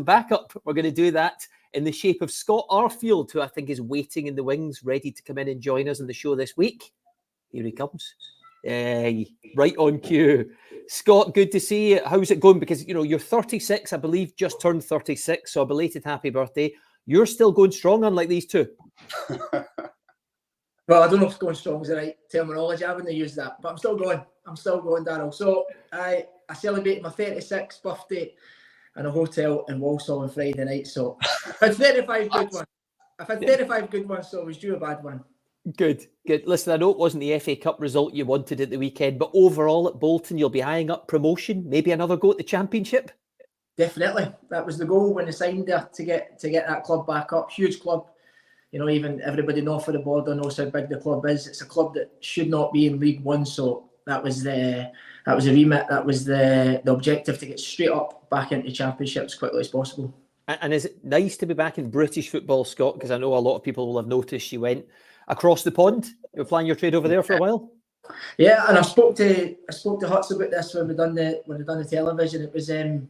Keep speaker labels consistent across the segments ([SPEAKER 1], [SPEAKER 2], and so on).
[SPEAKER 1] backup. We're going to do that in the shape of Scott Arfield, who I think is waiting in the wings, ready to come in and join us on the show this week. Here he comes. Right on cue. Scott, good to see you. How's it going? Because, you're 36, I believe, just turned 36, so a belated happy birthday. You're still going strong, unlike these two.
[SPEAKER 2] Well, I don't know if going strong is the right terminology. I wouldn't use that, but I'm still going, Darryl. So I celebrated my 36th birthday in a hotel in Walsall on Friday night. So I've had 35 good ones. So it was due a bad one.
[SPEAKER 1] Good. Listen, I know it wasn't the FA Cup result you wanted at the weekend, but overall at Bolton, you'll be eyeing up promotion, maybe another go at the Championship?
[SPEAKER 2] Definitely. That was the goal when they signed there, to get that club back up. Huge club. Even everybody north of the border knows how big the club is. It's a club that should not be in League One, so that was the remit. That was the objective, to get straight up back into Championship as quickly as possible.
[SPEAKER 1] And is it nice to be back in British football, Scott? Because I know a lot of people will have noticed you went across the pond. You were playing your trade over there for a while.
[SPEAKER 2] Yeah, and I spoke to Huts about this when we done the television. It was an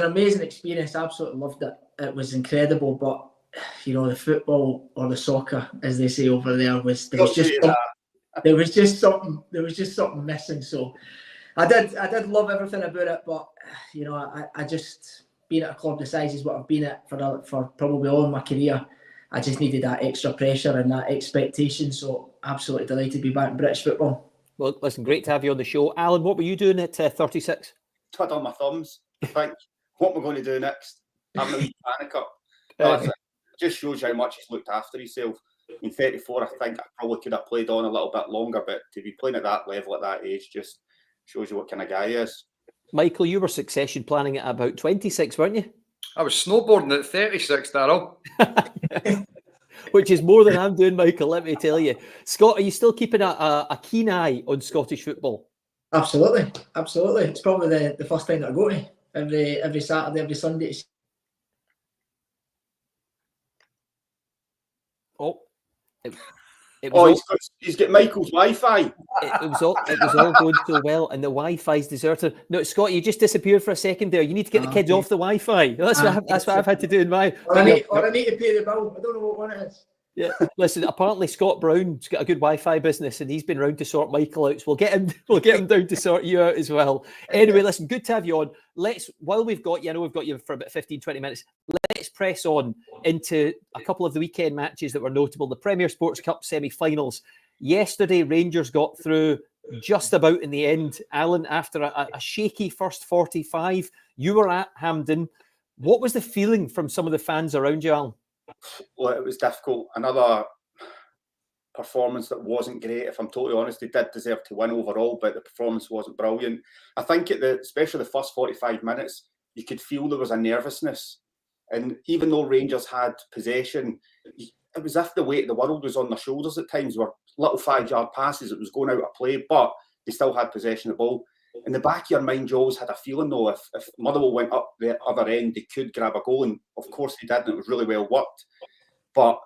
[SPEAKER 2] amazing experience. I absolutely loved it. It was incredible, but the football, or the soccer, as they say over there, was just something missing. So I did love everything about it, but I just, being at a club the size is what I've been at for probably all of my career, I just needed that extra pressure and that expectation. So absolutely delighted to be back in British football.
[SPEAKER 1] Well, listen, great to have you on the show. Alan, what were you doing at 36?
[SPEAKER 3] Twiddle my thumbs. I think, what we're going to do next? Having a wee panic up. Just shows you how much he's looked after himself. In 34, I think I probably could have played on a little bit longer, but to be playing at that level at that age just shows you what kind of guy he is.
[SPEAKER 1] Michael, you were succession planning at about 26, weren't you?
[SPEAKER 4] I was snowboarding at 36, Darryl.
[SPEAKER 1] Which is more than I'm doing, Michael, let me tell you. Scott, are you still keeping a keen eye on Scottish football?
[SPEAKER 2] Absolutely. It's probably the first time that I go to every Saturday, every Sunday.
[SPEAKER 3] He's got Michael's Wi-Fi.
[SPEAKER 1] It was all going so well, and the Wi-Fi's deserted. No, Scott, you just disappeared for a second there. You need to get the kids off the Wi-Fi. That's what I've had to do in my.
[SPEAKER 2] Or I need to pay the bill. I don't know what one it is.
[SPEAKER 1] Yeah, listen. Apparently, Scott Brown's got a good Wi-Fi business, and he's been round to sort Michael out. So we'll get him down to sort you out as well. Anyway, listen, good to have you on. While we've got you, I know we've got you for about 15-20 minutes. Let's press on into a couple of the weekend matches that were notable. The Premier Sports Cup semi-finals. Yesterday, Rangers got through just about in the end. Alan, after a shaky first 45, you were at Hampden. What was the feeling from some of the fans around you, Alan?
[SPEAKER 3] Well, it was difficult. Another performance that wasn't great, if I'm totally honest. They did deserve to win overall, but the performance wasn't brilliant. I think especially the first 45 minutes, you could feel there was a nervousness. And even though Rangers had possession, it was as if the weight of the world was on their shoulders at times. Were little 5-yard passes, it was going out of play, but they still had possession of the ball. In the back of your mind, you always had a feeling, though, if Motherwell went up the other end, they could grab a goal, and of course they did, and it was really well worked. But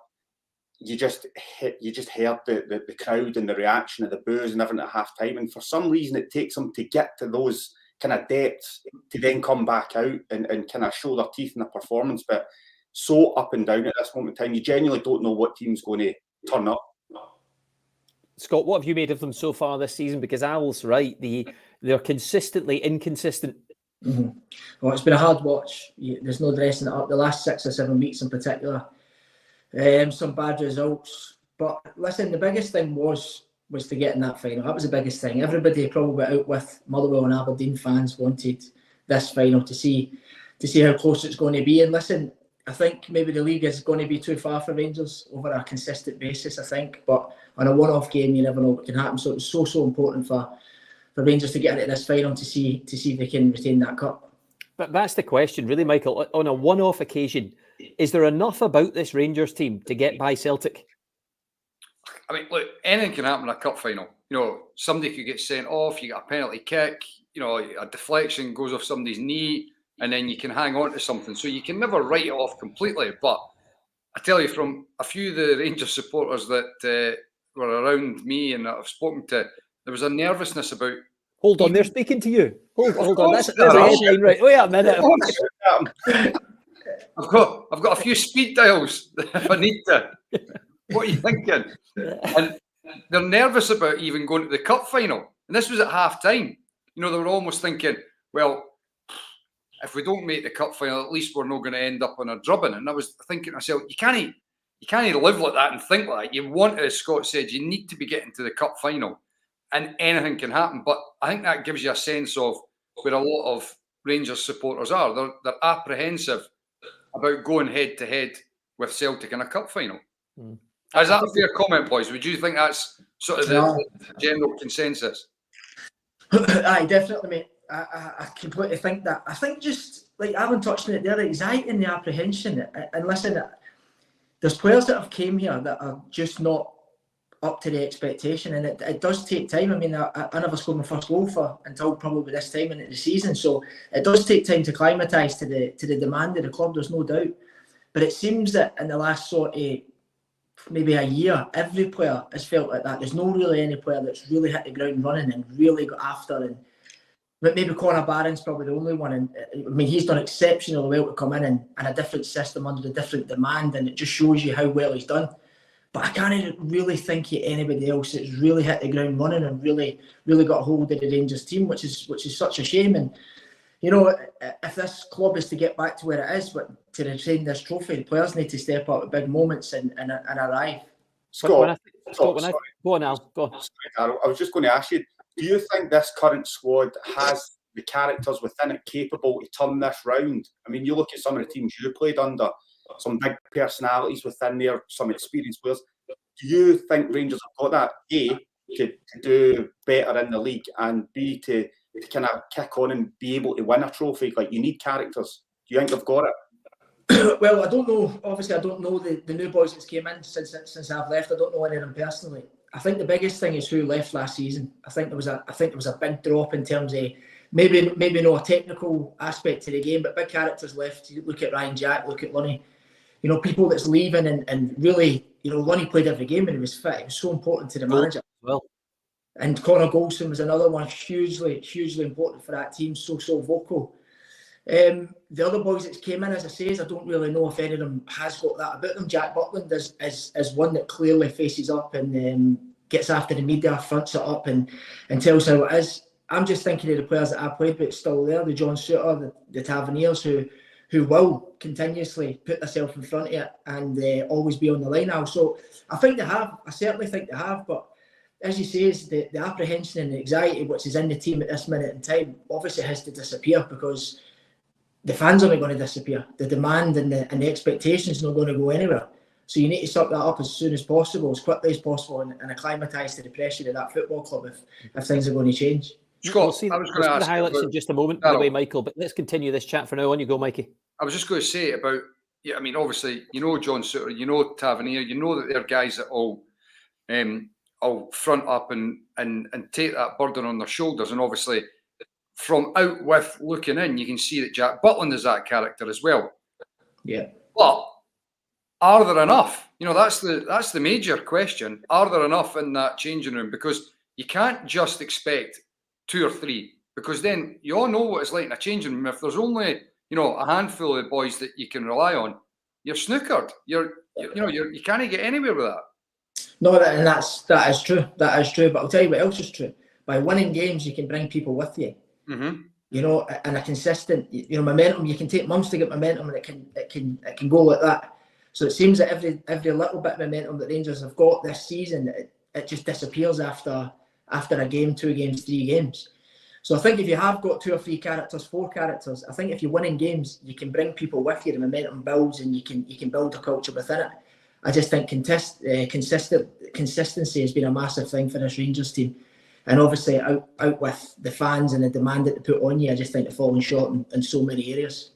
[SPEAKER 3] you just heard the crowd and the reaction of the boos and everything at half time, and for some reason it takes them to get to those kind of depths to then come back out and kind of show their teeth in the performance. But so up and down at this moment in time, you genuinely don't know what team's going to turn up.
[SPEAKER 1] Scott, what have you made of them so far this season? Because Al's right, they're consistently inconsistent.
[SPEAKER 2] Mm-hmm. Well, it's been a hard watch. There's no dressing it up. The last 6 or 7 weeks in particular, some bad results. But listen, the biggest thing was to get in that final. That was the biggest thing. Everybody probably out with Motherwell and Aberdeen fans wanted this final to see how close it's going to be. And listen, I think maybe the league is going to be too far for Rangers over a consistent basis, I think. But on a one-off game, you never know what can happen. So it's so important for Rangers to get into this final to see if they can retain that cup.
[SPEAKER 1] But that's the question, really, Michael. On a one-off occasion, is there enough about this Rangers team to get by Celtic?
[SPEAKER 4] I mean, look, anything can happen in a cup final. Somebody could get sent off, you get a penalty kick, a deflection goes off somebody's knee, and then you can hang on to something. So you can never write it off completely. But I tell you, from a few of the Rangers supporters that were around me and that I've spoken to, there was a nervousness about.
[SPEAKER 1] Hold on, they're speaking to you. Hold on, that's a headline, right? Wait a minute.
[SPEAKER 4] I've got a few speed dials if I need to. What are you thinking? And they're nervous about even going to the cup final. And this was at half time. You know, they were almost thinking, well, if we don't make the cup final, at least we're not going to end up on a drubbing. And I was thinking to myself, you can't live like that and think like that. You want, as Scott said, you need to be getting to the cup final, and anything can happen. But I think that gives you a sense of where a lot of Rangers supporters are. They're apprehensive about going head to head with Celtic in a cup final. Is that a fair comment, boys? Would you think that's sort of the general consensus?
[SPEAKER 2] Aye, definitely, mate. I completely think that. I think just like Alan touched on it there, the anxiety and the apprehension. And listen, there's players that have came here that are just not up to the expectation, and it does take time. I mean, I never scored my first goal until probably this time into the season, so it does take time to acclimatise to the demand of the club. There's no doubt, but it seems that in the last sort of maybe a year, every player has felt like that. There's no really any player that's really hit the ground running and really got after. And but maybe Conor Barron's probably the only one. And I mean, he's done exceptionally well to come in a different system under a different demand, and it just shows you how well he's done. But I can't really think of anybody else that's really hit the ground running and really got a hold of the Rangers team, which is such a shame. And you know, if this club is to get back to where it is, but to retain this trophy, the players need to step up at big moments and arrive.
[SPEAKER 3] Scott,
[SPEAKER 1] go on, Al. Go on.
[SPEAKER 3] Sorry, I was just going to ask you, do you think this current squad has the characters within it capable to turn this round? I mean, you look at some of the teams you played under, some big personalities within there, some experienced players. Do you think Rangers have got that, A, to do better in the league, and B, to kind of kick on and be able to win a trophy? Like, you need characters. Do you think they've got it?
[SPEAKER 2] Well, I don't know. Obviously, I don't know the new boys that's came in since I've left. I don't know any of them personally. I think the biggest thing is who left last season. I think there was a big drop in terms of maybe no technical aspect to the game, but big characters left. You look at Ryan Jack, look at Lunny. You know, people that's leaving and really, you know, Lunny played every game and he was fit. It was so important to the manager.
[SPEAKER 1] Well,
[SPEAKER 2] and Connor Golson was another one, hugely important for that team. So vocal. The other boys that came in, as I say, I don't really know if any of them has got that about them. Jack Butland is one that clearly faces up and gets after the media, fronts it up and tells how it is. I'm just thinking of the players that I played with still there, the John Suter, the Taverniers, who will continuously put themselves in front of it and always be on the line now. So I think they have. I certainly think they have. But as you say, is the apprehension and the anxiety which is in the team at this minute in time obviously has to disappear, because the fans aren't going to disappear. The demand and the expectations are not going to go anywhere. So you need to suck that up as soon as possible, as quickly as possible, and acclimatise to the pressure of that football club if things are going to change.
[SPEAKER 1] Scott, we'll see the highlights in just a moment, by the way, Michael, but let's continue this chat for now. On you go, Mikey.
[SPEAKER 4] I was just going to say about, I mean, obviously, you know John Suter, you know Tavernier, you know that they're guys that all front up and take that burden on their shoulders. And obviously, from out with looking in, you can see that Jack Butland is that character as well.
[SPEAKER 2] Yeah.
[SPEAKER 4] But are there enough? You know, that's the major question. Are there enough in that changing room? Because you can't just expect 2 or 3, because then you all know what it's like in a changing room. If there's only, you know, a handful of boys that you can rely on, you're snookered. You can't get anywhere with that.
[SPEAKER 2] No, that is true. That is true. But I'll tell you what else is true. By winning games, you can bring people with you.
[SPEAKER 4] Mm-hmm.
[SPEAKER 2] You know, and a consistent, you know, momentum. You can take months to get momentum, and it can go like that. So it seems that every little bit of momentum that Rangers have got this season, it just disappears after a game, 2 games, 3 games. So I think if you have got 2 or 3 characters, 4 characters, I think if you're winning games, you can bring people with you. The momentum builds, and you can build a culture within it. I just think consistency has been a massive thing for this Rangers team, and obviously out with the fans and the demand that they put on you, I just think they're falling short in so many areas.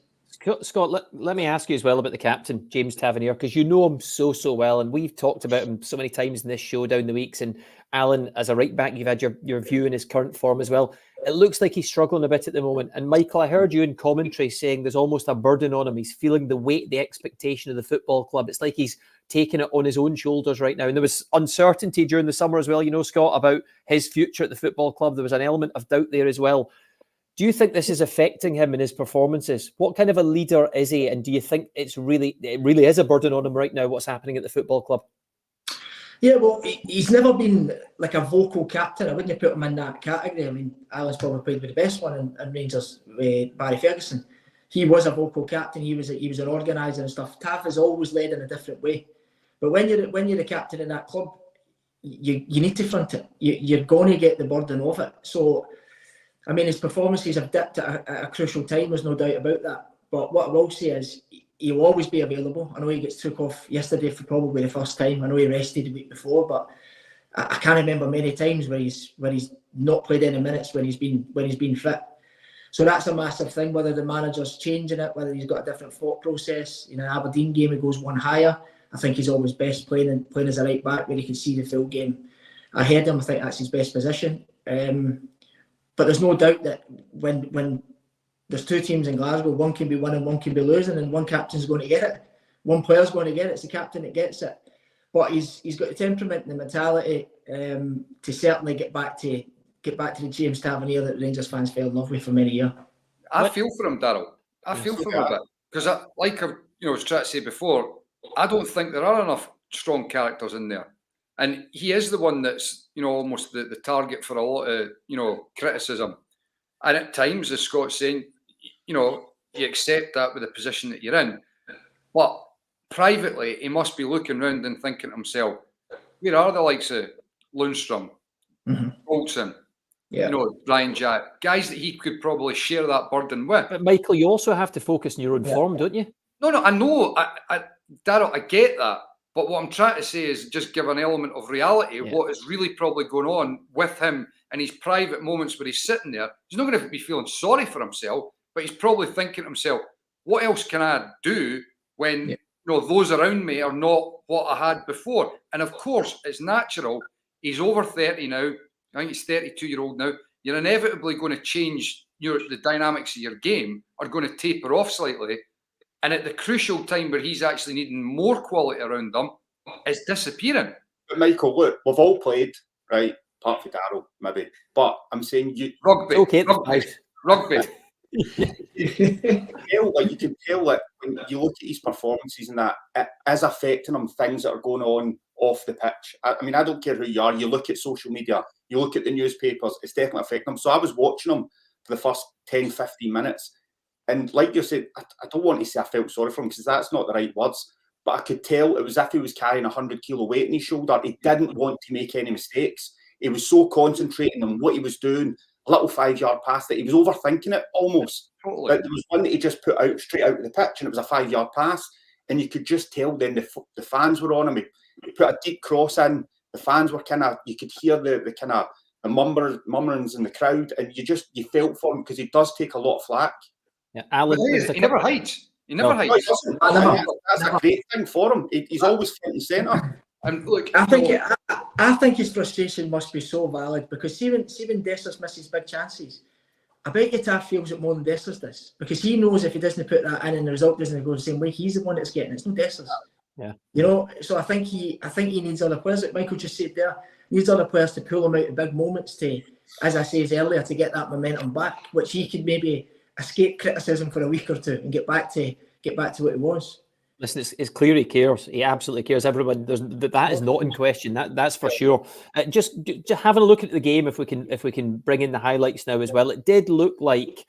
[SPEAKER 1] Scott, let me ask you as well about the captain, James Tavernier, because you know him so well, and we've talked about him so many times in this show down the weeks. And Alan, as a right back, you've had your view in his current form as well. It looks like he's struggling a bit at the moment. And Michael, I heard you in commentary saying there's almost a burden on him. He's feeling the weight, the expectation of the football club. It's like he's taking it on his own shoulders right now. And there was uncertainty during the summer as well, you know, Scott, about his future at the football club. There was an element of doubt there as well. Do you think this is affecting him in his performances? What kind of a leader is he? And do you think it really is a burden on him right now, what's happening at the football club?
[SPEAKER 2] Yeah, well, he's never been like a vocal captain. I wouldn't put him in that category. I mean, Alan's probably played with the best one in Rangers, with Barry Ferguson. He was a vocal captain. He was an organiser and stuff. Tav has always led in a different way. But when you're the captain in that club, you need to front it. You're going to get the burden of it. So, I mean, his performances have dipped at a crucial time. There's no doubt about that. But what I will say is, he'll always be available. I know he gets took off yesterday for probably the first time. I know he rested the week before, but I can't remember many times where he's not played any minutes when he's been fit. So that's a massive thing. Whether the manager's changing it, whether he's got a different thought process. In an Aberdeen game, he goes one higher. I think he's always best playing as a right back where he can see the full game ahead of him. I think that's his best position. But there's no doubt that when there's two teams in Glasgow, one can be winning, one can be losing, and one captain's going to get it. One player's going to get it. It's the captain that gets it. But he's got the temperament and the mentality to certainly get back to the James Tavernier that Rangers fans fell in love with for many years.
[SPEAKER 4] I feel for him, Daryl. I feel for him a bit because, like I was trying to say before, I don't think there are enough strong characters in there, and he is the one that's almost the target for a lot of criticism. And at times, as Scott's saying, you accept that with the position that you're in, but privately, he must be looking around and thinking to himself, where are the likes of Lundstrom, Olsen, Brian Jack, guys that he could probably share that burden with.
[SPEAKER 1] But Michael, you also have to focus on your own form, don't you?
[SPEAKER 4] No, I know, Daryl, I get that. But what I'm trying to say is just give an element of reality of what is really probably going on with him in his private moments where he's sitting there. He's not going to be feeling sorry for himself, but he's probably thinking to himself, what else can I do when those around me are not what I had before? And of course, it's natural. He's over 30 now. I think he's 32-year-old now. You're inevitably going to change the dynamics of your game are going to taper off slightly. And at the crucial time where he's actually needing more quality around them, it's disappearing.
[SPEAKER 3] But Michael, look, we've all played, right? Apart from Darryl, maybe. But I'm saying
[SPEAKER 4] Rugby.
[SPEAKER 1] Okay.
[SPEAKER 4] Rugby.
[SPEAKER 3] You can tell that when you look at his performances and that, it is affecting him, things that are going on off the pitch. I mean, I don't care who you are. You look at social media, you look at the newspapers, it's definitely affecting him. So I was watching him for the first 10, 15 minutes. And like you said, I don't want to say I felt sorry for him because that's not the right words. But I could tell it was as if he was carrying 100 kilo weight on his shoulder. He didn't want to make any mistakes. He was so concentrating on what he was doing. A little 5-yard pass that he was overthinking it almost.
[SPEAKER 4] Totally.
[SPEAKER 3] But there was one that he just put out straight out of the pitch, and it was a 5-yard pass. And you could just tell then the fans were on him. He put a deep cross in. The fans were you could hear the kind of the murmurings in the crowd, and you felt for him because he does take a lot of flack.
[SPEAKER 1] Yeah, Alan,
[SPEAKER 4] he never hides. He never hides.
[SPEAKER 3] That's a great thing for him. He's always front and centre.
[SPEAKER 4] And look,
[SPEAKER 2] I think his frustration must be so valid because see when Dessers misses big chances, I bet you Tav feels it more than Dessers does because he knows if he doesn't put that in and the result doesn't go the same way, he's the one that's getting it. It's not Dessers.
[SPEAKER 1] Yeah.
[SPEAKER 2] So I think he needs other players, like Michael just said there, needs other players to pull him out of big moments to, as I said earlier, to get that momentum back, which he could maybe escape criticism for a week or two and get back to what he was.
[SPEAKER 1] Listen, it's clear he cares. He absolutely cares. Everyone, that is not in question. That's for sure. Just having a look at the game, if we can bring in the highlights now as well. It did look like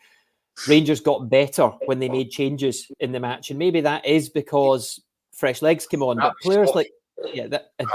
[SPEAKER 1] Rangers got better when they made changes in the match, and maybe that is because fresh legs came on. But players like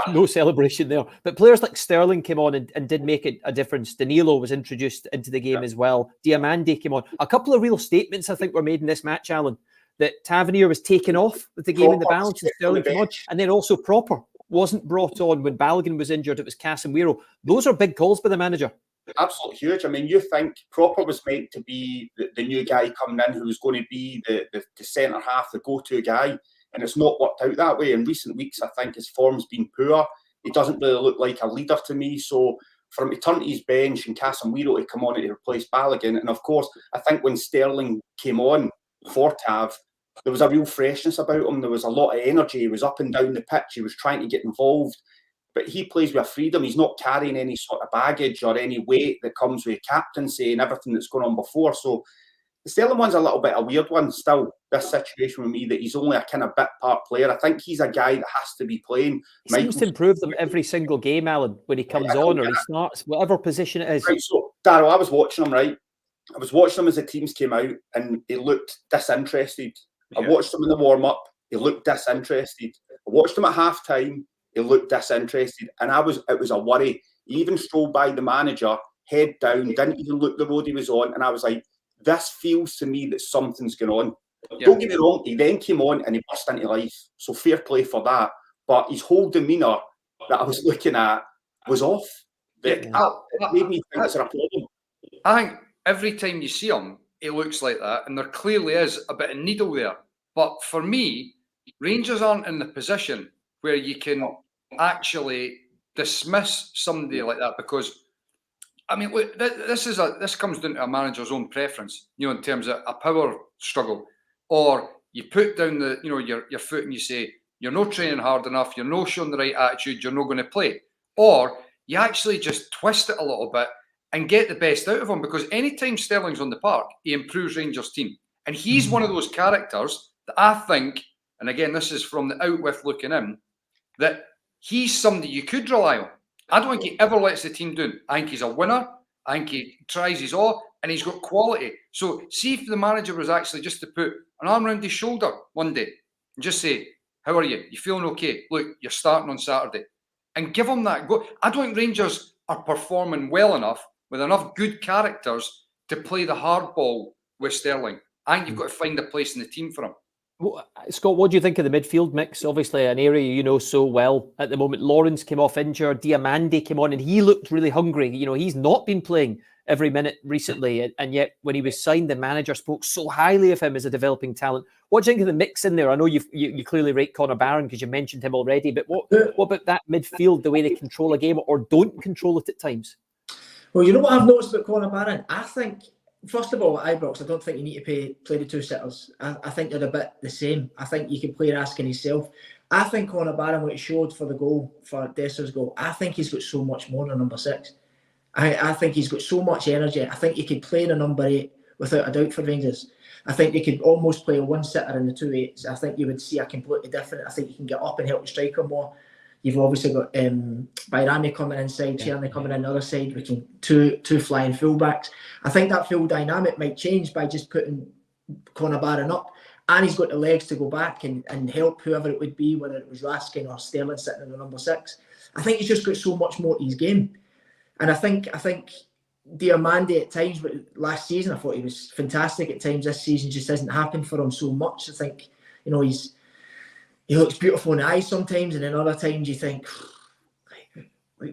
[SPEAKER 1] no celebration there. But players like Sterling came on and did make a difference. Danilo was introduced into the game as well. Diamande came on. A couple of real statements I think were made in this match, Alan. That Tavernier was taken off with the game in the balance and Sterling came on. And then also Proper wasn't brought on when Balogun was injured. It was Casemiro. Those are big calls by the manager.
[SPEAKER 3] Absolutely huge. I mean, you think Proper was meant to be the new guy coming in who was going to be the centre half, the go-to guy. And it's not worked out that way. In recent weeks, I think his form's been poor. He doesn't really look like a leader to me. So for him to turn to his bench and Casemiro to come on to replace Balogun. And of course, I think when Sterling came on for Tav, there was a real freshness about him. There was a lot of energy. He was up and down the pitch. He was trying to get involved. but he plays with freedom. He's not carrying any sort of baggage or any weight that comes with captaincy and everything that's gone on before. So the Sterling one's a little bit a weird one still, this situation with me, that he's only a kind of bit part player. I think he's a guy that has to be playing.
[SPEAKER 1] He seems to improve them every single game, Alan, when he comes on or he starts, whatever position it is.
[SPEAKER 3] Right, so, Darryl, I was watching him, right? I was watching him as the teams came out and he looked disinterested. I watched him in the warm-up. He looked disinterested. I watched him at half-time. He looked disinterested. And it was a worry. He even strolled by the manager, head down, didn't even look the road he was on. And I was like, this feels to me that something's going on. Yeah. Don't get me wrong, he then came on and he burst into life. So fair play for that. But his whole demeanour that I was looking at was off. It made me think it's a problem.
[SPEAKER 4] I think every time you see him, he looks like that. And there clearly is a bit of needle there. But for me, Rangers aren't in the position where you can actually dismiss somebody like that, because I mean, look, this comes down to a manager's own preference, in terms of a power struggle, or you put down your foot and you say you're not training hard enough, you're not showing the right attitude, you're not going to play, or you actually just twist it a little bit and get the best out of him, because anytime Sterling's on the park, he improves Rangers' team, and he's one of those characters that I think, and again, this is from the out with looking in, that he's somebody you could rely on. I don't think he ever lets the team down. I think he's a winner. I think he tries his all, and he's got quality. So see if the manager was actually just to put an arm around his shoulder one day and just say, how are you? You feeling okay? Look, you're starting on Saturday. And give him that go. I don't think Rangers are performing well enough with enough good characters to play the hard ball with Sterling. I think you've got to find a place in the team for him.
[SPEAKER 1] Scott, what do you think of the midfield mix? Obviously, an area you know so well at the moment. Lawrence came off injured. Diamande came on and he looked really hungry. He's not been playing every minute recently. And yet, when he was signed, the manager spoke so highly of him as a developing talent. What do you think of the mix in there? I know you clearly rate Conor Barron because you mentioned him already. But what about that midfield, the way they control a game or don't control it at times?
[SPEAKER 2] Well, you know what I've noticed about Conor Barron? I think, first of all, at Ibrox, I don't think you need to play the two sitters. I think they're a bit the same. I think you can play Raskin himself. I think Conor Barron, what he showed for the goal, for Desser's goal, I think he's got so much more than number 6. I think he's got so much energy. I think he could play in a number 8 without a doubt for Rangers. I think they could almost play a one-sitter in the 2 8s. I think you would see a completely different. I think you can get up and help the striker more. You've obviously got Bayrami coming inside, Tierney coming in the other side. We can two flying fullbacks. I think that full dynamic might change by just putting Conor Barron up, and he's got the legs to go back and help whoever it would be, whether it was Raskin or Sterling sitting in the number 6. I think he's just got so much more to his game, and I think Diamande at times, but last season I thought he was fantastic. At times this season just hasn't happened for him so much. I think he looks beautiful in the eyes sometimes, and then other times you think,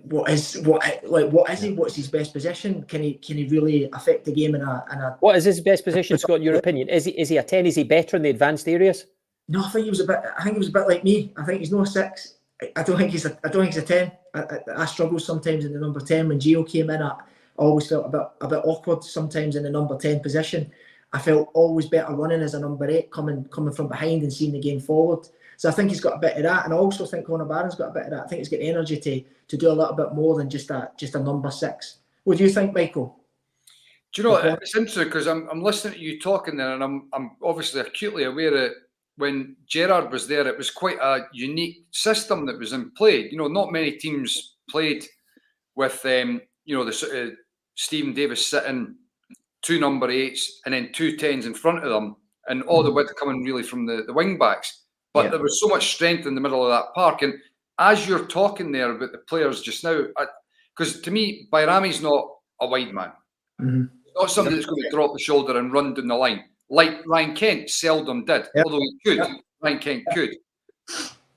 [SPEAKER 2] what is he? What's his best position? Can he really affect the game in a?
[SPEAKER 1] What is his best position, Scott? In your opinion, is he a 10? Is he better in the advanced areas?
[SPEAKER 2] No, I think he was a bit like me. I think he's no 6. I don't think he's a 10. I struggle sometimes in the number 10. When Gio came in, I always felt a bit awkward sometimes in the number 10 position. I felt always better running as a number 8, coming from behind and seeing the game forward. So I think he's got a bit of that, and I also think Conor Barron's got a bit of that. I think he's got energy to do a little bit more than just a number 6. What do you think, Michael?
[SPEAKER 4] Do you know what? It's interesting because I'm listening to you talking there, and I'm obviously acutely aware that when Gerrard was there, it was quite a unique system that was in play. Not many teams played with the sort of Stephen Davis sitting 2 number 8s and then 2 10s in front of them, and all the width coming really from the wing backs. But there was so much strength in the middle of that park. And as you're talking there about the players just now, because to me, Bayrami's not a wide man. Mm-hmm. Not somebody that's going to drop the shoulder and run down the line. Like Ryan Kent seldom did, although he could. Ryan Kent could.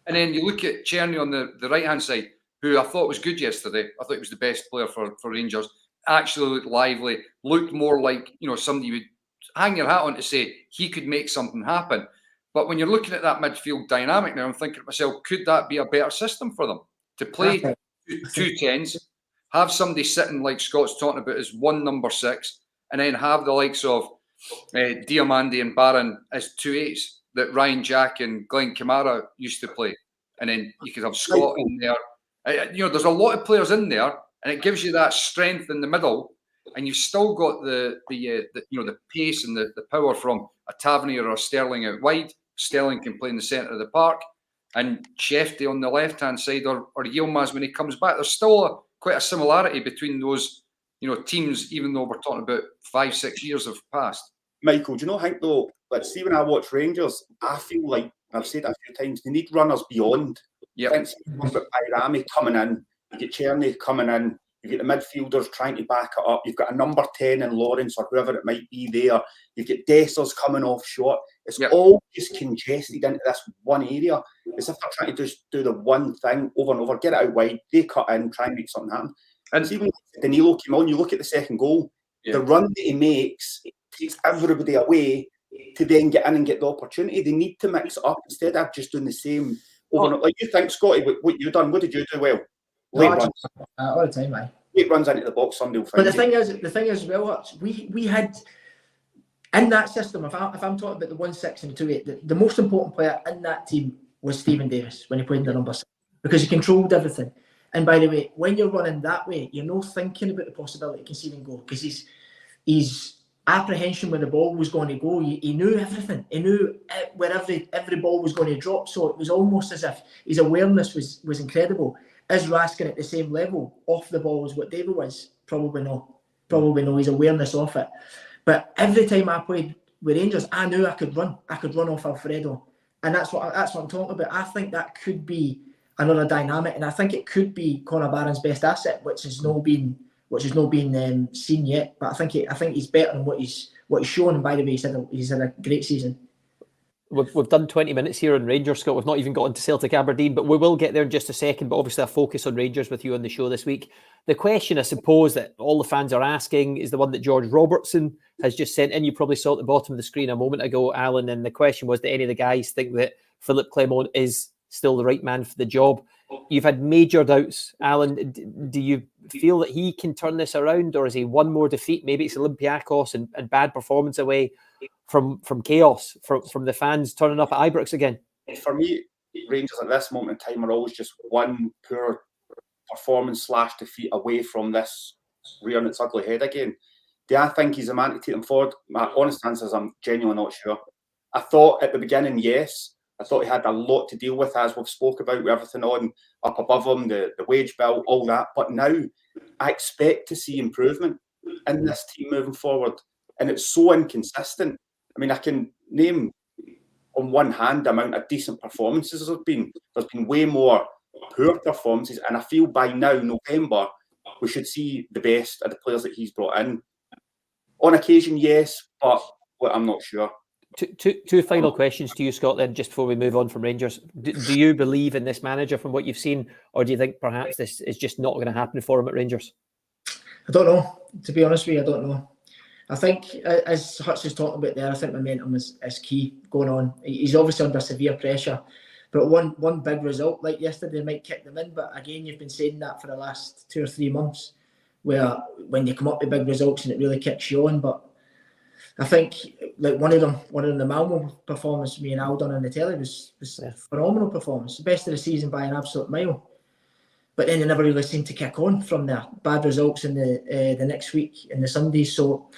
[SPEAKER 4] And then you look at Tierney on the right-hand side, who I thought was good yesterday. I thought he was the best player for Rangers. Actually looked lively, looked more like somebody you would hang your hat on to say he could make something happen. But when you're looking at that midfield dynamic now, I'm thinking to myself, could that be a better system for them? To play 2 10s, have somebody sitting like Scott's talking about as 1 number 6, and then have the likes of Diamande and Barron as 2 8s that Ryan Jack and Glenn Kamara used to play. And then you could have Scott in there There's a lot of players in there, and it gives you that strength in the middle, and you've still got the pace and the power from a Tavernier or a Sterling out wide. Sterling can play in the centre of the park, and Shefty on the left-hand side, or Yilmaz when he comes back. There's still quite a similarity between those teams, even though we're talking about 5-6 years have passed.
[SPEAKER 3] Michael, do you know, I think though, let's see, when I watch Rangers, I feel like, I've said it a few times, they need runners beyond.
[SPEAKER 4] Yeah.
[SPEAKER 3] I think you've got Bayrami coming in, you get Czerny coming in, you get the midfielders trying to back it up, you've got a number 10 in Lawrence or whoever it might be there, you get Dessers coming off short. It's all just congested into this one area. It's if they're trying to just do the one thing over and over, get it out wide, they cut in, try and make something happen. And even when Danilo came on, you look at the second goal, the run that he makes, it takes everybody away to then get in and get the opportunity. They need to mix it up instead of just doing the same over and over. Like you think, Scotty, what you've done, what did you do well? Late runs.
[SPEAKER 2] All the time, aye.
[SPEAKER 3] Late runs into the box, somebody will find
[SPEAKER 2] But the thing is, well, we had in that system. If I'm talking about the 1-6 and 2-8, the most important player in that team was Stephen Davis when he played in the number 6, because he controlled everything. And by the way, when you're running that way, you're not thinking about the possibility of conceding goal, because his apprehension where the ball was going to go, he knew everything. He knew where every ball was going to drop. So it was almost as if his awareness was incredible. Is Raskin at the same level off the ball as what David was? Probably not. His awareness off it. But every time I played with Rangers, I knew I could run. I could run off Alfredo, and that's what I'm talking about. I think that could be another dynamic, and I think it could be Conor Barron's best asset, which has not been seen yet. But I think he's better than what he's shown. And by the way, he's had a great season.
[SPEAKER 1] We've done 20 minutes here on Rangers, Scott. We've not even got into Celtic Aberdeen, but we will get there in just a second. But obviously a focus on Rangers with you on the show this week. The question, I suppose, that all the fans are asking is the one that George Robertson has just sent in. You probably saw at the bottom of the screen a moment ago, Alan, and the question was, do any of the guys think that Philippe Clement is still the right man for the job? You've had major doubts, Alan. Do you feel that he can turn this around, or is he one more defeat? Maybe it's Olympiacos and bad performance away from chaos, from the fans turning up at Ibrox again?
[SPEAKER 3] For me, Rangers at this moment in time are always just one poor performance / defeat away from this rearing its ugly head again. Do I think he's a man to take them forward? My honest answer is I'm genuinely not sure. I thought at the beginning, yes. I thought he had a lot to deal with, as we've spoke about, with everything on up above him, the wage bill, all that. But now I expect to see improvement in this team moving forward. And it's so inconsistent. I mean, I can name on one hand the amount of decent performances there's been. There's been way more poor performances. And I feel by now, November, we should see the best of the players that he's brought in. On occasion, yes, but I'm not sure.
[SPEAKER 1] Two final questions to you, Scott, then, just before we move on from Rangers. Do you believe in this manager from what you've seen, or do you think perhaps this is just not going to happen for him at Rangers?
[SPEAKER 2] I don't know. To be honest with you, I don't know. I think, as Hutch is talking about there, I think momentum is key going on. He's obviously under severe pressure, but one big result like yesterday might kick them in. But again, you've been saying that for the last 2 or 3 months, where when you come up with big results and it really kicks you on. But I think like one of them, the Malmo performance me and Al done on the telly was a phenomenal performance, the best of the season by an absolute mile. But then they never really seemed to kick on from there. Bad results in the next week in the Sundays. So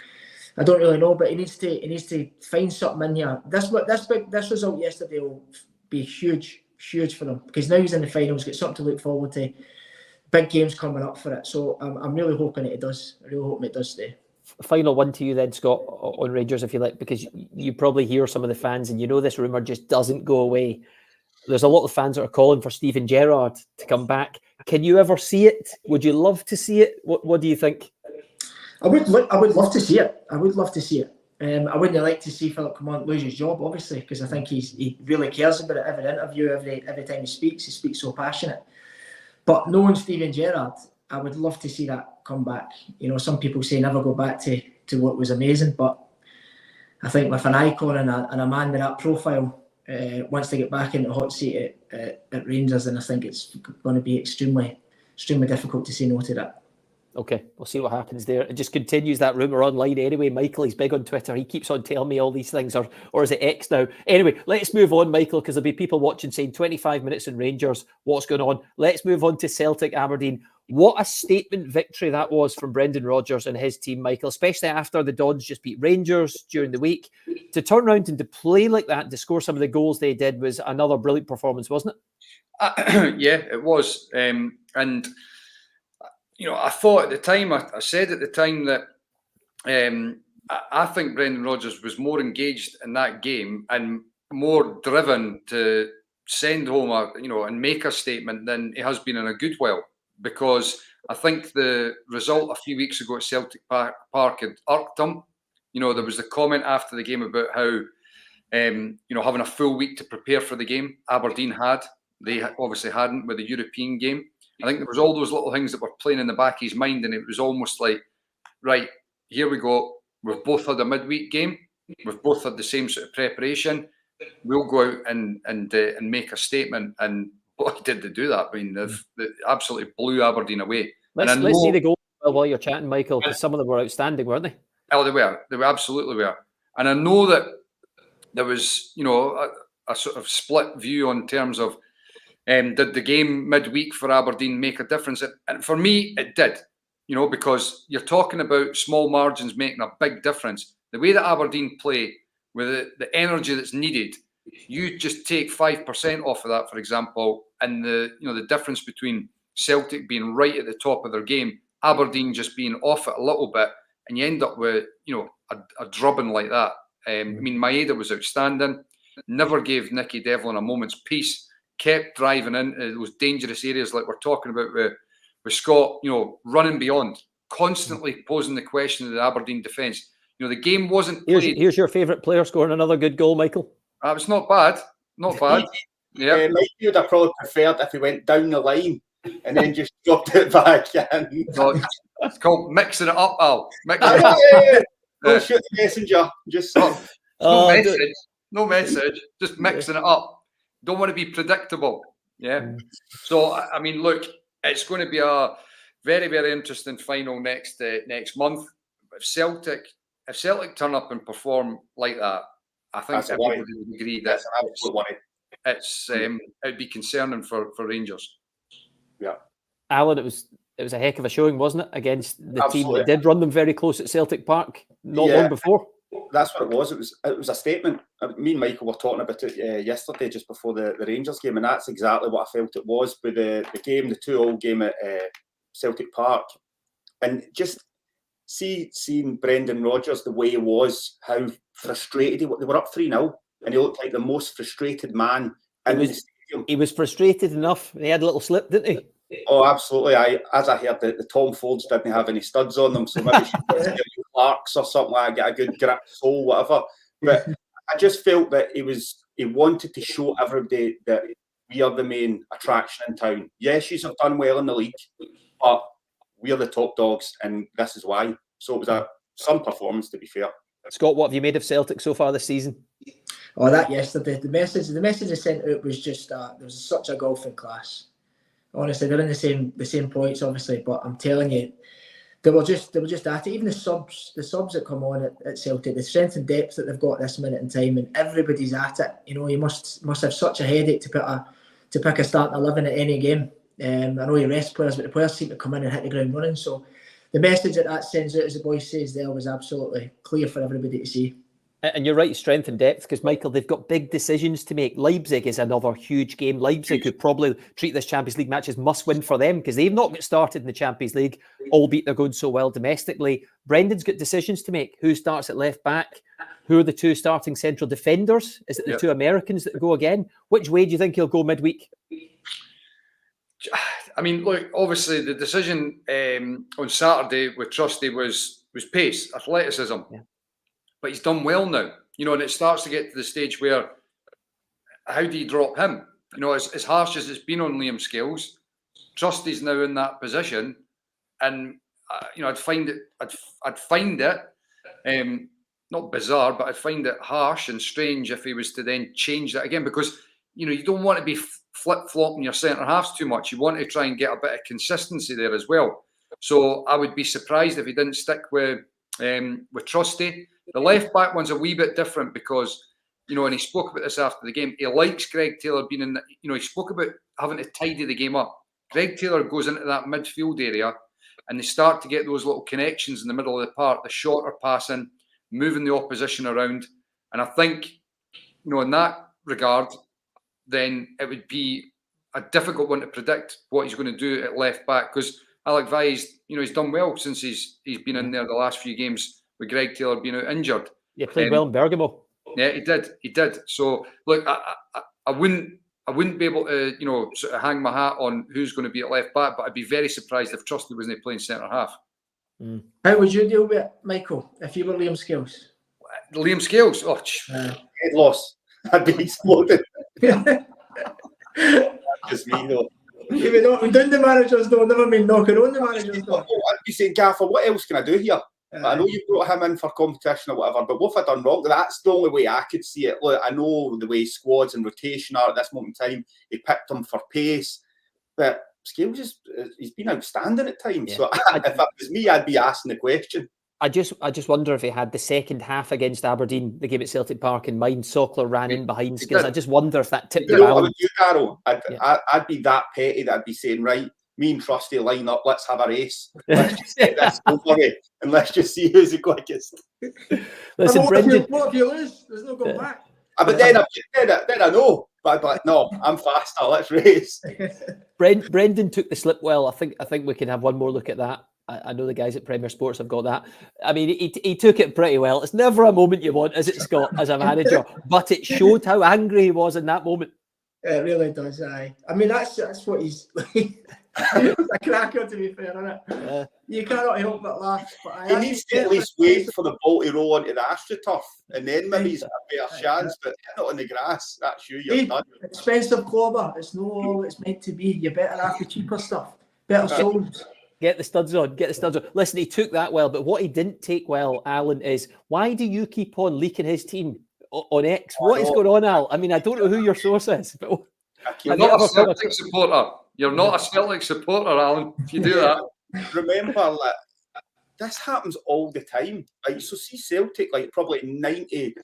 [SPEAKER 2] I don't really know, but he needs to find something in here. This result yesterday will be huge for him, because now he's in the finals, got something to look forward to. Big games coming up for it. So I'm really hoping it does. I really hope it does stay.
[SPEAKER 1] Final one to you then, Scott, on Rangers, if you like, because you probably hear some of the fans, and you know this rumour just doesn't go away. There's a lot of fans that are calling for Steven Gerrard to come back. Can you ever see it? Would you love to see it? What do you think?
[SPEAKER 2] I would love to see it. I would love to see it. I wouldn't like to see Philip Clement lose his job, obviously, because I think he really cares about it. Every interview, every time he speaks so passionate. But knowing Steven Gerrard, I would love to see that come back. You know, some people say never go back to what was amazing, but I think with an icon and a man with that profile, wants to get back into the hot seat at Rangers, and I think it's going to be extremely difficult to say no to that.
[SPEAKER 1] Okay, we'll see what happens there. It just continues that rumour online anyway. Michael, he's big on Twitter. He keeps on telling me all these things, or is it X now? Anyway, let's move on, Michael, because there'll be people watching saying 25 minutes in Rangers. What's going on? Let's move on to Celtic Aberdeen. What a statement victory that was from Brendan Rodgers and his team, Michael, especially after the Dons just beat Rangers during the week. To turn around and to play like that, to score some of the goals they did was another brilliant performance, wasn't
[SPEAKER 4] it? Yeah, it was. And I thought at the time, I said at the time that I think Brendan Rodgers was more engaged in that game and more driven to send home and make a statement than he has been in a good while. Because I think the result a few weeks ago at Celtic Park had irked him. There was the comment after the game about how, having a full week to prepare for the game. Aberdeen had. They obviously hadn't with the European game. I think there was all those little things that were playing in the back of his mind, and it was almost like, right, here we go. We've both had a midweek game. We've both had the same sort of preparation. We'll go out and make a statement. And boy, did they do that. I mean, they absolutely blew Aberdeen away.
[SPEAKER 1] Let's see the goals while you're chatting, Michael, because some of them were outstanding, weren't they?
[SPEAKER 4] Oh, they were. They absolutely were. And I know that there was, a sort of split view on terms of did the game midweek for Aberdeen make a difference? And for me, it did, because you're talking about small margins making a big difference. The way that Aberdeen play with the energy that's needed, you just take 5% off of that, for example, and the difference between Celtic being right at the top of their game, Aberdeen just being off it a little bit, and you end up with a drubbing like that. I mean, Maeda was outstanding, never gave Nicky Devlin a moment's peace, kept driving into those dangerous areas like we're talking about with Scott, running beyond, constantly posing the question of the Aberdeen defence. The game wasn't played.
[SPEAKER 1] Here's your favourite player scoring another good goal, Michael.
[SPEAKER 4] It's not bad. Not bad. Yeah.
[SPEAKER 3] Mike would have probably preferred if he went down the line and then just dropped it back in.
[SPEAKER 4] It's called mixing it up, Al.
[SPEAKER 3] Don't shoot the messenger. Just
[SPEAKER 4] no message. Just mixing it up. Don't want to be predictable. Yeah. So I mean, look, it's going to be a very, very interesting final next month. If Celtic turn up and perform like that, I think everybody would agree that it'd be concerning for Rangers.
[SPEAKER 3] Yeah,
[SPEAKER 1] Alan, it was a heck of a showing, wasn't it, against the team that did run them very close at Celtic Park long before.
[SPEAKER 3] That's what it was. It was a statement. Me and Michael were talking about it yesterday, just before the Rangers game, and that's exactly what I felt it was with the game, the 2-2 game at Celtic Park, and just seeing Brendan Rodgers the way he was, how frustrated they were up 3-0, and he looked like the most frustrated man in the stadium. He
[SPEAKER 1] was frustrated enough. He had a little slip, didn't he?
[SPEAKER 3] Oh, absolutely. As I heard, the Tom Fords didn't have any studs on them, so maybe Clarks or something like that, get a good grip, sole, whatever. But I just felt that he wanted to show everybody that we are the main attraction in town. Yes, you have done well in the league, but we are the top dogs, and this is why. So it was some performance, to be fair.
[SPEAKER 1] Scott, what have you made of Celtic so far this season?
[SPEAKER 2] Oh, that yesterday, the message they sent out was just there was such a golfing class. Honestly, they're in the same points, obviously, but I'm telling you, they were just at it. Even the subs that come on at Celtic, the strength and depth that they've got this minute in time, and everybody's at it. You must have such a headache to pick a starting 11 at any game. I know you rest players, but the players seem to come in and hit the ground running. So the message that sends out, as the boy says there, was absolutely clear for everybody to see.
[SPEAKER 1] And you're right, strength and depth, because, Michael, they've got big decisions to make. Leipzig is another huge game. Leipzig could probably treat this Champions League match as must-win for them, because they've not got started in the Champions League, albeit they're going so well domestically. Brendan's got decisions to make. Who starts at left-back? Who are the two starting central defenders? Is it the two Americans that go again? Which way do you think he'll go midweek?
[SPEAKER 4] I mean, look, obviously the decision on Saturday with Trusty was pace, athleticism. Yeah. But he's done well now, and it starts to get to the stage where, how do you drop him? As harsh as it's been on Liam Scales, Trusty's now in that position, and I'd find it not bizarre, but I'd find it harsh and strange if he was to then change that again, because you don't want to be flip-flopping your centre halves too much. You want to try and get a bit of consistency there as well. So I would be surprised if he didn't stick with Trusty. The left back one's a wee bit different because, and he spoke about this after the game. He likes Greg Taylor being in. He spoke about having to tidy the game up. Greg Taylor goes into that midfield area, and they start to get those little connections in the middle of the park, the shorter passing, moving the opposition around. And I think, in that regard, then it would be a difficult one to predict what he's going to do at left back, because Alec Vai's, he's done well since he's been in there the last few games with Greg Taylor being out injured.
[SPEAKER 1] Yeah, played well in Bergamo.
[SPEAKER 4] Yeah, he did. So look, I wouldn't be able to, sort of hang my hat on who's going to be at left back, but I'd be very surprised if Trusty wasn't playing centre half.
[SPEAKER 2] How would you deal with it, Michael, if you were Liam Scales?
[SPEAKER 4] Liam Scales? Oh,
[SPEAKER 3] head loss. I'd be exploded. Just me, though.
[SPEAKER 2] We've done the managers, though. Never been knocking on the managers, though.
[SPEAKER 3] I'd be saying, Gaffer, what else can I do here? I know you brought him in for competition or whatever, but what have I done wrong? That's the only way I could see it. Look, I know the way squads and rotation are at this moment in time. He picked him for pace, but Scales he's been outstanding at times. Yeah. So if it was me, I'd be asking the question.
[SPEAKER 1] I just wonder if he had the second half against Aberdeen, the game at Celtic Park, in mind. Sockler ran in behind Scales. I just wonder if that tipped the balance.
[SPEAKER 3] I would do, Carol. I'd be that petty that I'd be saying, right, me and Trusty line up, let's have a race. Let's just get this over it, and let's just see who's the quickest.
[SPEAKER 1] Listen, Brendan.
[SPEAKER 2] What if you lose? There's no going back.
[SPEAKER 3] But then I know. But no, I'm faster. Let's race.
[SPEAKER 1] Brendan took the slip well. I think we can have one more look at that. I know the guys at Premier Sports have got that. I mean, he took it pretty well. It's never a moment you want, is it, Scott, as a manager? But it showed how angry he was in that moment.
[SPEAKER 2] It really does, aye. I mean, that's what he's like. It's a cracker, to be fair, isn't it? You cannot help but laugh. But
[SPEAKER 3] he needs to at least wait for the ball to roll onto the AstroTurf, and then maybe he's a better chance. But hit it on the grass, that's you're done.
[SPEAKER 2] Expensive clobber. It's not all it's meant to be. You're better after cheaper stuff. Better sold.
[SPEAKER 1] Get the studs on. Listen, he took that well, but what he didn't take well, Alan, is why do you keep on leaking his team on X? What is going on, Al? I mean, I don't know who your source is, but
[SPEAKER 4] you're not a Celtic supporter. You're not a Celtic supporter, Alan, if you do that.
[SPEAKER 3] Remember that this happens all the time. Like, so see Celtic, like probably 99%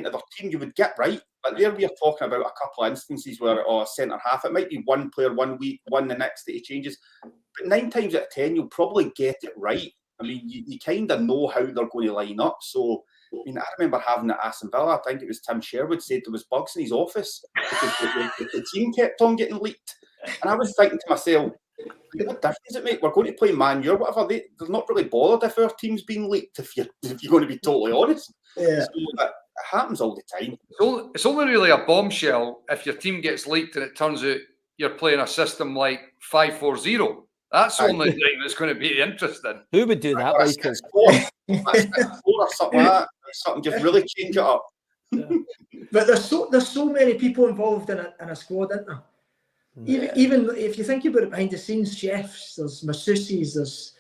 [SPEAKER 3] of their team you would get right. But there we are talking about a couple of instances where centre half, it might be one player 1 week, one the next that he changes. But 9 times out of 10, you'll probably get it right. I mean, you kind of know how they're going to line up. So, I mean, I remember having at Aston Villa, I think it was Tim Sherwood said there was bugs in his office because the team kept on getting leaked. And I was thinking to myself, what difference does it make? We're going to play Man U or whatever. They're not really bothered if our team's been leaked, if you're going to be totally honest.
[SPEAKER 2] Yeah.
[SPEAKER 3] So it happens all the time.
[SPEAKER 4] It's only really a bombshell if your team gets leaked and it turns out you're playing a system like 5-4-0. That's the only thing that's going to be interesting.
[SPEAKER 1] Who would do that, Michael?
[SPEAKER 3] Or something like that. Something just really change it up.
[SPEAKER 2] Yeah. But there's so many people involved in a squad, isn't there? Even if you think about it, behind the scenes, chefs, there's masseuses, there's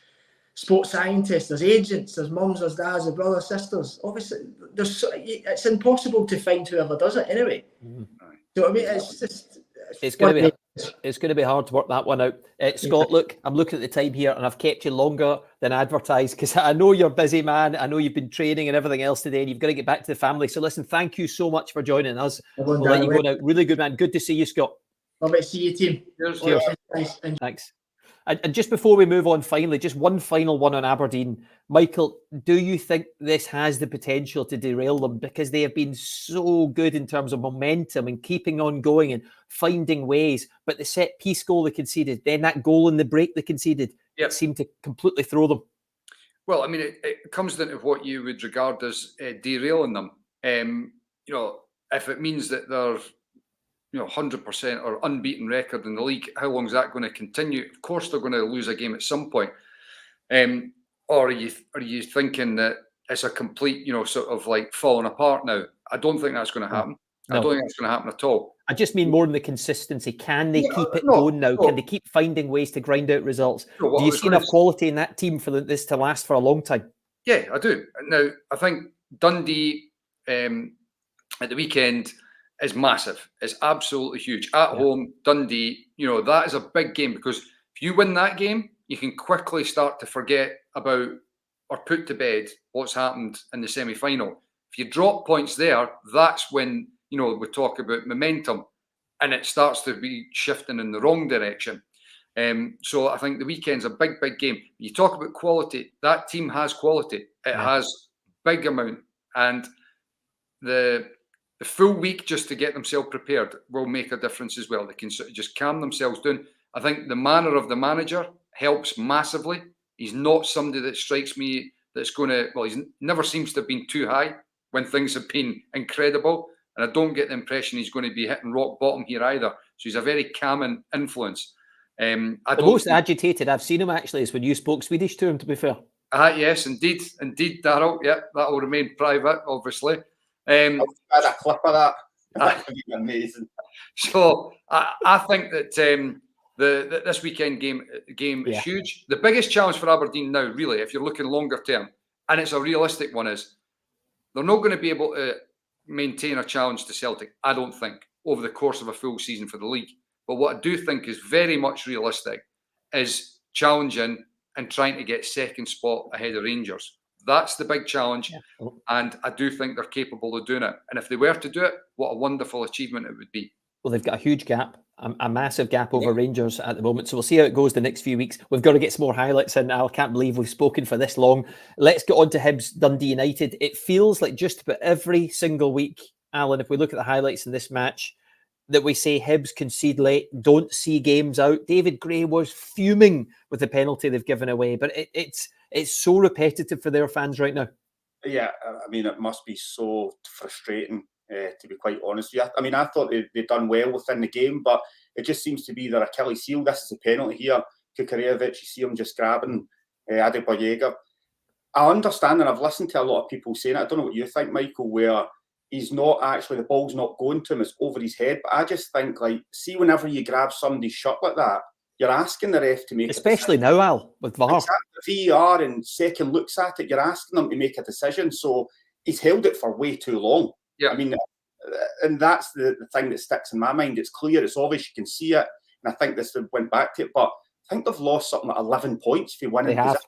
[SPEAKER 2] sports scientists, there's agents, there's mums, there's dads, there's brothers, sisters. Obviously, it's impossible to find whoever does it anyway. So I mean, it's
[SPEAKER 1] going to be hard to work that one out. Scott, look, I'm looking at the time here, and I've kept you longer than advertised because I know you're busy, man. I know you've been training and everything else today, and you've got to get back to the family. So listen, thank you so much for joining us. We'll let you go now. Really good, man. Good to see you, Scott.
[SPEAKER 2] Love it. See you, team.
[SPEAKER 1] Cheers. Thanks. And just before we move on, finally, just one final one on Aberdeen. Michael, do you think this has the potential to derail them? Because they have been so good in terms of momentum and keeping on going and finding ways. But the set-piece goal they conceded, then that goal in the break they conceded, it seemed to completely throw them.
[SPEAKER 4] Well, I mean, it comes down to what you would regard as derailing them. If it means that they're 100% or unbeaten record in the league, how long is that going to continue? Of course, they're going to lose a game at some point. Or are you thinking that it's a complete, sort of like falling apart now? I don't think that's going to happen. No. I don't think that's going to happen at all.
[SPEAKER 1] I just mean more than the consistency. Can they keep it going now? Can they keep finding ways to grind out results? Do you see enough quality in that team for this to last for a long time?
[SPEAKER 4] Yeah, I do. Now, I think Dundee at the weekend is massive. It's absolutely huge. At home, Dundee, that is a big game because if you win that game, you can quickly start to forget about or put to bed what's happened in the semi-final. If you drop points there, that's when, we talk about momentum and it starts to be shifting in the wrong direction. So I think the weekend's a big, big game. You talk about quality. That team has quality. It has big amount. And the full week just to get themselves prepared will make a difference as well. They can sort of just calm themselves down. I think the manner of the manager helps massively. He's not somebody that strikes me that's going to, he never seems to have been too high when things have been incredible. And I don't get the impression he's going to be hitting rock bottom here either. So he's a very calming influence.
[SPEAKER 1] The most agitated I've seen him actually is when you spoke Swedish to him, to be fair.
[SPEAKER 4] Yes, indeed, Darryl. Yep, that will remain private, obviously.
[SPEAKER 3] I'll add a clip of that. That would be amazing.
[SPEAKER 4] So I think that this weekend game is huge. The biggest challenge for Aberdeen now, really, if you're looking longer term, and it's a realistic one, is they're not going to be able to maintain a challenge to Celtic, I don't think, over the course of a full season for the league. But what I do think is very much realistic is challenging and trying to get second spot ahead of Rangers. That's the big challenge. Yeah. And I do think they're capable of doing it. And if they were to do it, what a wonderful achievement it would be.
[SPEAKER 1] Well, they've got a huge gap, a massive gap over Rangers at the moment. So we'll see how it goes the next few weeks. We've got to get some more highlights in. I can't believe we've spoken for this long. Let's get on to Hibs, Dundee United. It feels like just about every single week, Alan, if we look at the highlights in this match, that we say Hibs concede late, don't see games out. David Gray was fuming with the penalty they've given away, but it's so repetitive for their fans right now.
[SPEAKER 3] Yeah, I mean, it must be so frustrating, to be quite honest with you. I mean, I thought they'd done well within the game, but it just seems to be their Achilles heel. This is a penalty here. Kukarevic, you see him just grabbing Adebayor. I understand, and I've listened to a lot of people saying it. I don't know what you think, Michael, where he's not actually, the ball's not going to him, it's over his head. But I just think, see, whenever you grab somebody's shirt like that, you're asking the ref to make
[SPEAKER 1] especially now, Al, with VAR.
[SPEAKER 3] Exactly. VAR and second looks at it, you're asking them to make a decision. So he's held it for way too long.
[SPEAKER 4] Yeah.
[SPEAKER 3] I mean, and that's the thing that sticks in my mind. It's clear, it's obvious, you can see it. And I think this went back to it. But I think they've lost something like 11 points for winning.
[SPEAKER 1] They have.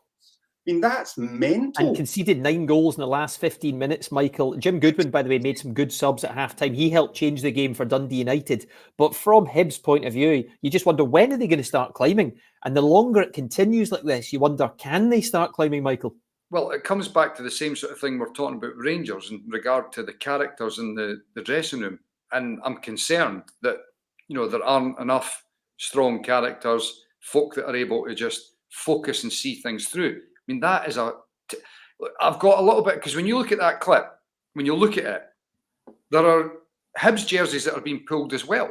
[SPEAKER 3] I mean, that's mental.
[SPEAKER 1] And conceded 9 goals in the last 15 minutes, Michael. Jim Goodwin, by the way, made some good subs at halftime. He helped change the game for Dundee United. But from Hibs' point of view, you just wonder, when are they going to start climbing? And the longer it continues like this, you wonder, can they start climbing, Michael?
[SPEAKER 4] Well, it comes back to the same sort of thing we're talking about Rangers in regard to the characters in the dressing room. And I'm concerned that, there aren't enough strong characters, folk that are able to just focus and see things through. I mean, that is I've got a little bit, because when you look at that clip, when you look at it, there are Hibs jerseys that are being pulled as well.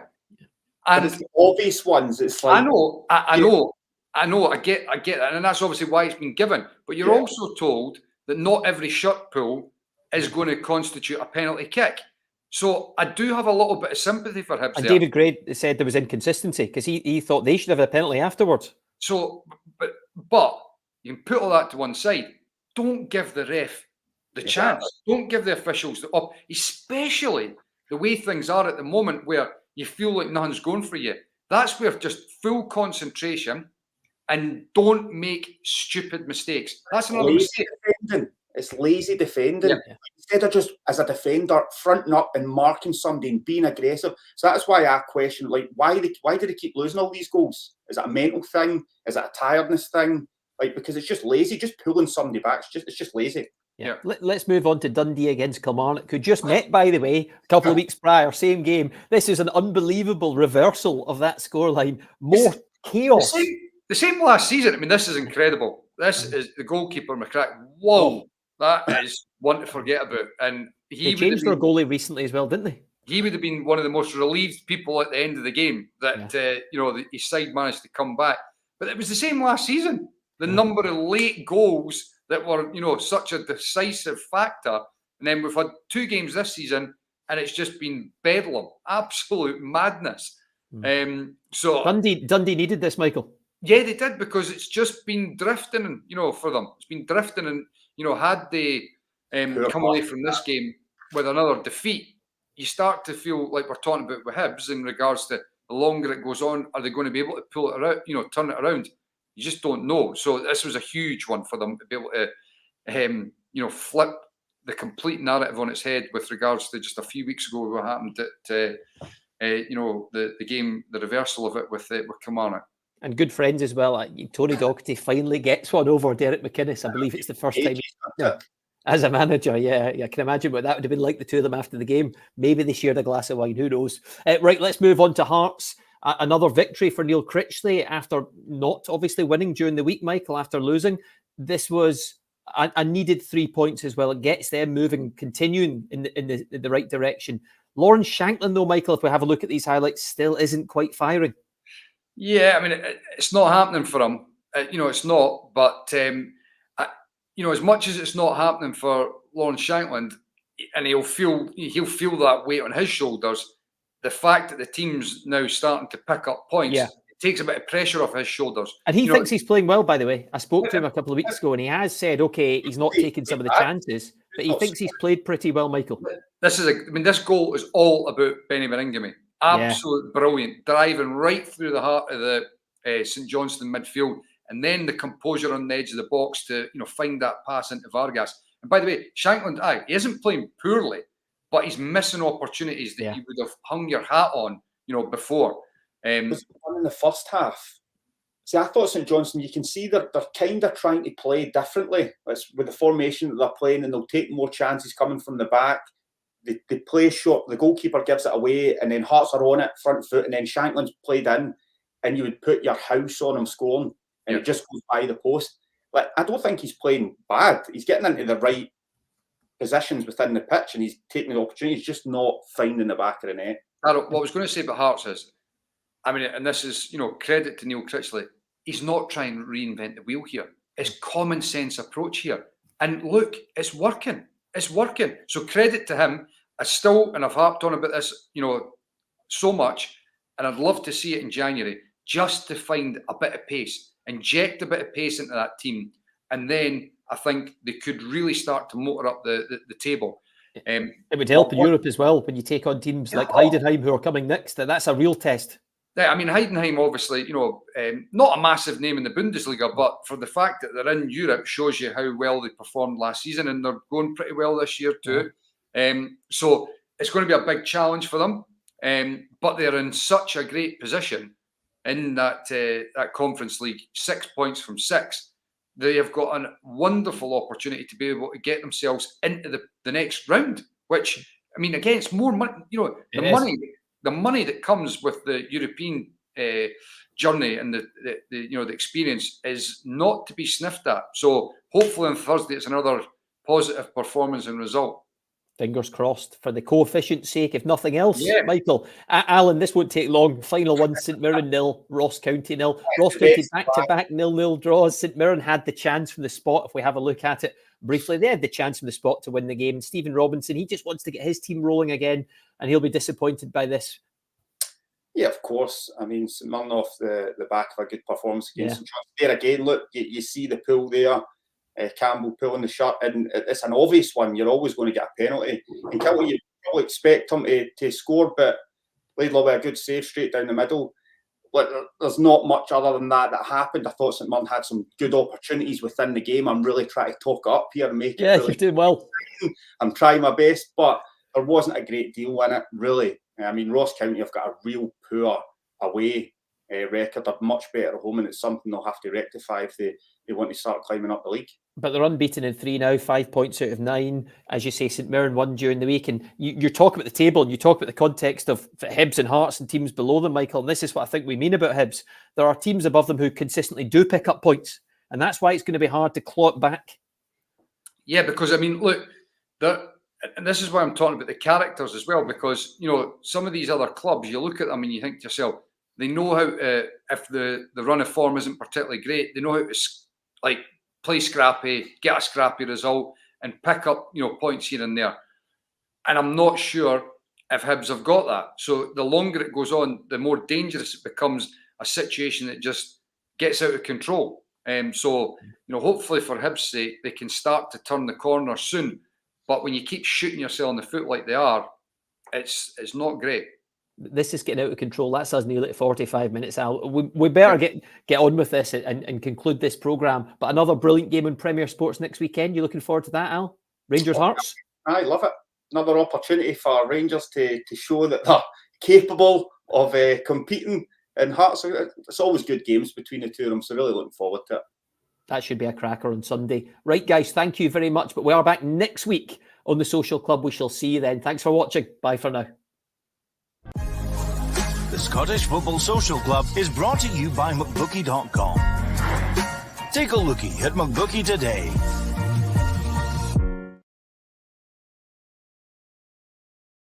[SPEAKER 4] And
[SPEAKER 3] but it's the obvious ones. It's like,
[SPEAKER 4] I know, I get that. And that's obviously why it's been given. But you're also told that not every shirt pull is going to constitute a penalty kick. So I do have a little bit of sympathy for Hibs.
[SPEAKER 1] And there. David Gray said there was inconsistency because he thought they should have a penalty afterwards.
[SPEAKER 4] So, but you can put all that to one side. Don't give the ref the chance. Don't give the officials the up, especially the way things are at the moment where you feel like nothing's going for you. That's where just full concentration and don't make stupid mistakes. That's another mistake.
[SPEAKER 3] It's lazy defending. Yeah. Instead of just, as a defender, fronting up and marking somebody and being aggressive. So that's why I question, why do they keep losing all these goals? Is it a mental thing? Is it a tiredness thing? Because it's just lazy, just pulling somebody back. It's just lazy.
[SPEAKER 1] Yeah. Let's move on to Dundee against Kilmarnock, who just met, by the way, a couple of weeks prior, same game. This is an unbelievable reversal of that scoreline. More chaos.
[SPEAKER 4] The same last season. I mean, this is incredible. This is the goalkeeper, McCrack. Whoa, that is one to forget about. And
[SPEAKER 1] they changed their goalie recently as well, didn't they?
[SPEAKER 4] He would have been one of the most relieved people at the end of the game that his side managed to come back. But it was the same last season. The number of late goals that were, such a decisive factor. And then we've had 2 games this season and it's just been bedlam, absolute madness. So
[SPEAKER 1] Dundee needed this, Michael.
[SPEAKER 4] Yeah, they did, because it's just been drifting, for them. It's been drifting and, had they come away from this game with another defeat, you start to feel like we're talking about with Hibs in regards to the longer it goes on, are they going to be able to pull it around, turn it around? You just don't know. So this was a huge one for them to be able to, flip the complete narrative on its head with regards to just a few weeks ago what happened at, the game, the reversal of it with Kilmarnock.
[SPEAKER 1] And good friends as well. Tony Docherty finally gets one over Derek McInnes. I believe it's the first time as a manager. Yeah, I can imagine what that would have been like, the two of them after the game. Maybe they shared a glass of wine. Who knows? Right, let's move on to Hearts. Another victory for Neil Critchley after not obviously winning during the week, Michael, after losing. This was a needed 3 points as well. It gets them moving, continuing in the right direction. Lawrence Shankland, though, Michael, if we have a look at these highlights, still isn't quite firing.
[SPEAKER 4] Yeah, I mean, it's not happening for him. It's not. But, as much as it's not happening for Lawrence Shankland, and he'll feel that weight on his shoulders, the fact that the team's now starting to pick up points, it takes a bit of pressure off his shoulders.
[SPEAKER 1] And he thinks he's playing well, by the way. I spoke to him a couple of weeks ago, and he has said, okay, he's not taking some of the chances, but he thinks he's played pretty well, Michael.
[SPEAKER 4] This goal is all about Benny Maringame. Absolute brilliant, driving right through the heart of the St Johnstone midfield, and then the composure on the edge of the box to find that pass into Vargas. And by the way, Shankland, he isn't playing poorly, but he's missing opportunities that you would have hung your hat on, before.
[SPEAKER 3] Was one in the first half. See, I thought St Johnstone, you can see they're kind of trying to play differently. It's with the formation that they're playing, and they'll take more chances coming from the back. They play short. The goalkeeper gives it away, and then Hearts are on it, front foot, and then Shankland's played in, and you would put your house on him scoring, and it just goes by the post. Like, I don't think he's playing bad. He's getting into the right positions within the pitch, and he's taking the opportunity. He's just not finding the back of the net.
[SPEAKER 4] What I was going to say about Hearts is, I mean, and this is, credit to Neil Critchley, he's not trying to reinvent the wheel here. It's common sense approach here. And look, it's working. It's working. So credit to him. And I've harped on about this, so much, and I'd love to see it in January, just to find a bit of pace, inject a bit of pace into that team. And then I think they could really start to motor up the table.
[SPEAKER 1] It would help in Europe as well when you take on teams like Heidenheim who are coming next. That's a real test.
[SPEAKER 4] I mean, Heidenheim, obviously, not a massive name in the Bundesliga, but for the fact that they're in Europe shows you how well they performed last season, and they're going pretty well this year too. So it's going to be a big challenge for them, but they're in such a great position in that Conference League, 6 points from 6. They have got a wonderful opportunity to be able to get themselves into the next round, which, I mean, again, it's more money, the money that comes with the European journey and the experience is not to be sniffed at. So hopefully on Thursday it's another positive performance and result.
[SPEAKER 1] Fingers crossed for the coefficient's sake, if nothing else. Michael, Alan, this won't take long. Final one, St Mirren 0, Ross County 0. Ross County back-to-back 0-0 draws. St Mirren had the chance from the spot. If we have a look at it briefly, they had the chance from the spot to win the game. Stephen Robinson, he just wants to get his team rolling again, and he'll be disappointed by this.
[SPEAKER 3] Yeah, of course. I mean, St Mirren off the back of a good performance against St Johnstone. There again, look, you see the pull there. Campbell pulling the shirt, and it's an obvious one. You're always going to get a penalty. And Kilty, you probably expect him to score, but Laidlaw with a good save straight down the middle. But there's not much other than that happened. I thought St Mirren had some good opportunities within the game. I'm really trying to talk up here and make it. Yeah,
[SPEAKER 1] you're doing well.
[SPEAKER 3] I'm trying my best, but there wasn't a great deal in it, really. I mean, Ross County have got a real poor away record. They're much better at home, and it's something they'll have to rectify if they want to start climbing up the league.
[SPEAKER 1] But they're unbeaten in 3 now, 5 points out of 9. As you say, St Mirren won during the week. And you talk about the table, and you talk about the context of Hibs and Hearts and teams below them, Michael. And this is what I think we mean about Hibs. There are teams above them who consistently do pick up points. And that's why it's going to be hard to claw it back. Yeah, because, I mean, look, and this is why I'm talking about the characters as well, because, some of these other clubs, you look at them and you think to yourself, they know how to, if the run of form isn't particularly great, they know how to, play scrappy, get a scrappy result, and pick up, points here and there. And I'm not sure if Hibs have got that. So the longer it goes on, the more dangerous it becomes a situation that just gets out of control. So, hopefully for Hibs' sake, they can start to turn the corner soon. But when you keep shooting yourself in the foot like they are, it's not great. This is getting out of control. That's us nearly at 45 minutes, Al. We better get on with this and conclude this programme. But another brilliant game in Premier Sports next weekend. You looking forward to that, Al? Rangers Hearts?
[SPEAKER 3] I love it. Another opportunity for Rangers to show that they're capable of competing in Hearts. It's always good games between the two of them, so really looking forward to it.
[SPEAKER 1] That should be a cracker on Sunday. Right, guys, thank you very much. But we are back next week on the Social Club. We shall see you then. Thanks for watching. Bye for now.
[SPEAKER 5] The Scottish Football Social Club is brought to you by McBookie.com. Take a lookie at McBookie today.